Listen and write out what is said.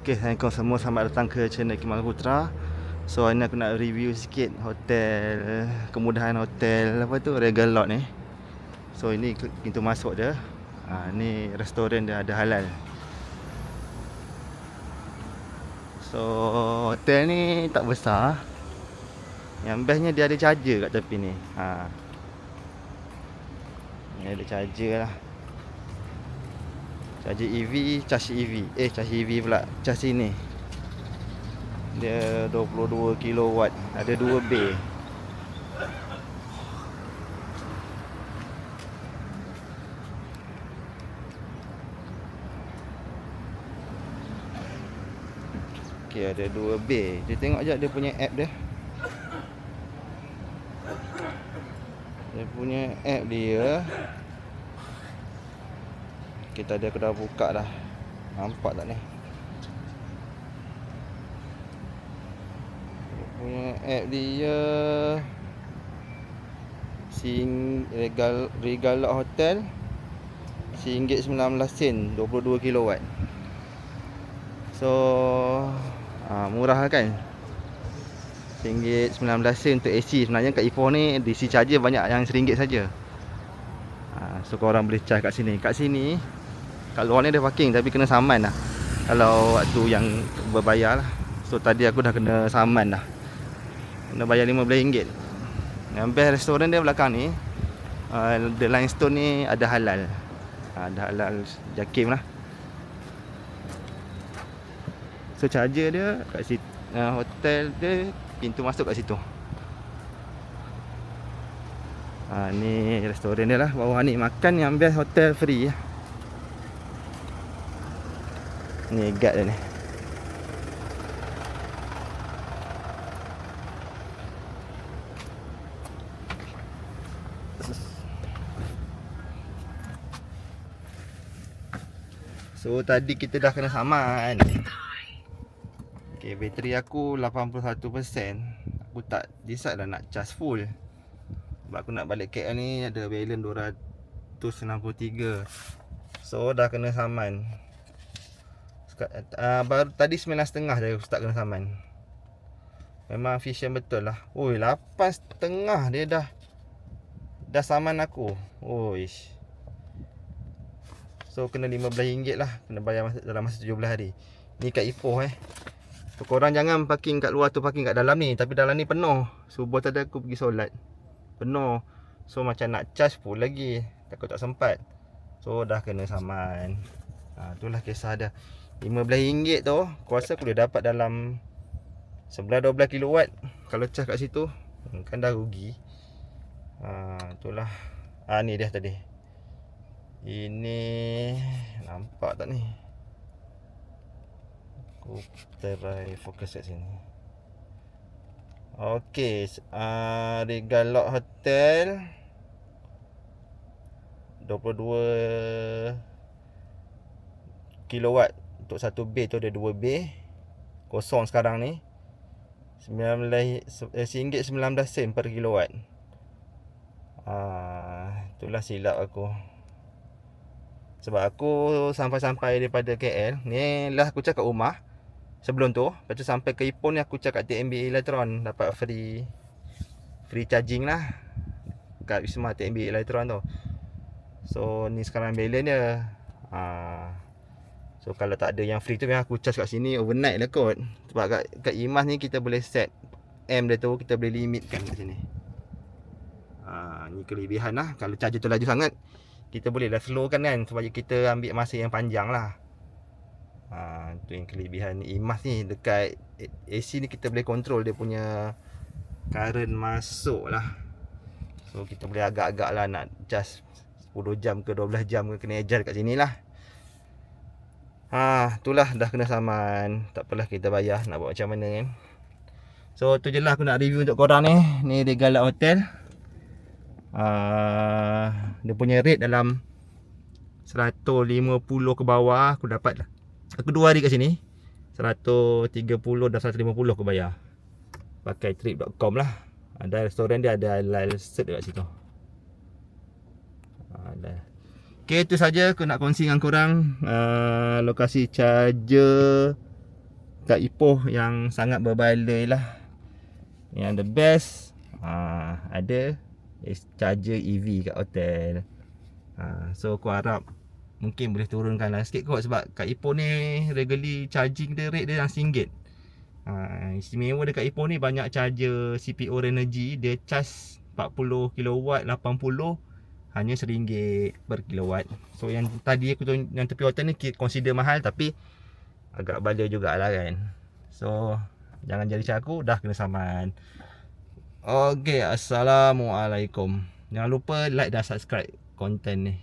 Okay, Assalamualaikum semua, selamat datang ke channel Kimal Putra. So hari ni aku nak review sikit hotel, kemudahan hotel apa tu, Regalot ni. So ini pintu masuk dia. Ni restoran dia, ada halal. So hotel ni tak besar. Yang bestnya dia ada charger kat tepi ni. Ni ada charger lah. Charger EV, charge EV. Charge EV pula, charge sini. Dia 22 kW, ada 2 bay. Okay, ada 2 bay. Dia tengok je dia punya app dia. Dia punya app dia. Kita ada, aku dah buka dah. Nampak tak ni? Dia punya app dia Regalot Hotel RM19, 22 kW. So murah kan? RM19 untuk AC. Sebenarnya kat Ipoh ni DC charger banyak yang RM1 saja. So korang boleh charge kat sini. Kat sini, kat luar ni ada parking tapi kena saman lah kalau waktu yang berbayar lah. So tadi aku dah kena saman dah, kena bayar RM15. Yang best restoran dia belakang ni, The Limestone ni ada halal. Ada halal Jakim lah. So charger dia kat situ. Hotel dia pintu masuk kat situ. Ni restoran dia lah. Bawah ni makan yang best, hotel free. Ni guard dia ni. So tadi kita dah kena saman. Okay, bateri aku 81%. Aku tak decide dah nak charge full, sebab aku nak balik KL ni ada balance 263. So dah kena saman. Baru tadi 9.30 je aku start kena saman. Memang efisien betul lah. 8.30 dia dah saman aku. So kena RM15 lah, kena bayar dalam masa 17 hari. Ni kat Ipoh So korang jangan parking kat luar tu, parking kat dalam ni. Tapi dalam ni penuh. Subuh tadi aku pergi solat, penuh. So macam nak charge pun lagi, takut tak sempat. So dah kena saman. Itulah kisah dia. RM15 tu, kuasa aku boleh dapat dalam 11-12 kW. Kalau charge kat situ kan dah rugi. Itulah. Ni dia tadi. Ini nampak tak ni? Aku try fokus kat sini. Okey, Regalot Hotel 22 kW untuk satu bay tu, ada 2 bay. Kosong sekarang ni. RM19 per kilowatt. Itulah silap aku. Sebab aku sampai-sampai daripada KL ni lah, aku cakap rumah sebelum tu. Lepas tu sampai ke Ipoh ni aku cakap TNB Electron, dapat free charging lah kat Wisma TNB Electron tu. So ni sekarang balance dia. So kalau tak ada yang free tu, memang aku charge kat sini overnight lah kot. Sebab kat Imas ni kita boleh set M dia tu, kita boleh limitkan kat sini. Ni kelebihan lah. Kalau charger tu laju sangat, kita boleh dah slowkan kan, supaya kita ambil masa yang panjang lah. Tu yang kelebihan Imas ni. Dekat AC ni kita boleh control dia punya current masuk lah. So kita boleh agak-agak lah nak charge 10 jam ke 12 jam ke, kena adjust kat sini lah. Itulah, dah kena saman. Tak apalah, kita bayar, nak buat macam mana kan. So tu je lah aku nak review untuk korang ni. Ni Regalot Hotel. Dia punya rate dalam 150 ke bawah aku dapat lah. Aku 2 hari kat sini, 130 dan 150 aku bayar pakai trip.com lah. Ada restoran dia, ada halal cert dekat situ. Okay, itu saja aku nak kongsi dengan korang. Lokasi charger Kak Ipoh yang sangat berbaloi lah. Yang the best ada is charger EV kat hotel. So aku harap mungkin boleh turunkan lah sikit kot, sebab kat Ipoh ni regularly charging dia rate dia RM1. Istimewa dekat Ipoh ni banyak charger CPO Renogy. Dia charge 40 kW 80 hanya RM1 per kilowatt. So yang tadi aku yang tepi hotel ni consider mahal, tapi agak baloi jugalah kan. So jangan jadi macam aku, dah kena saman. Okay, Assalamualaikum. Jangan lupa like dan subscribe konten ni.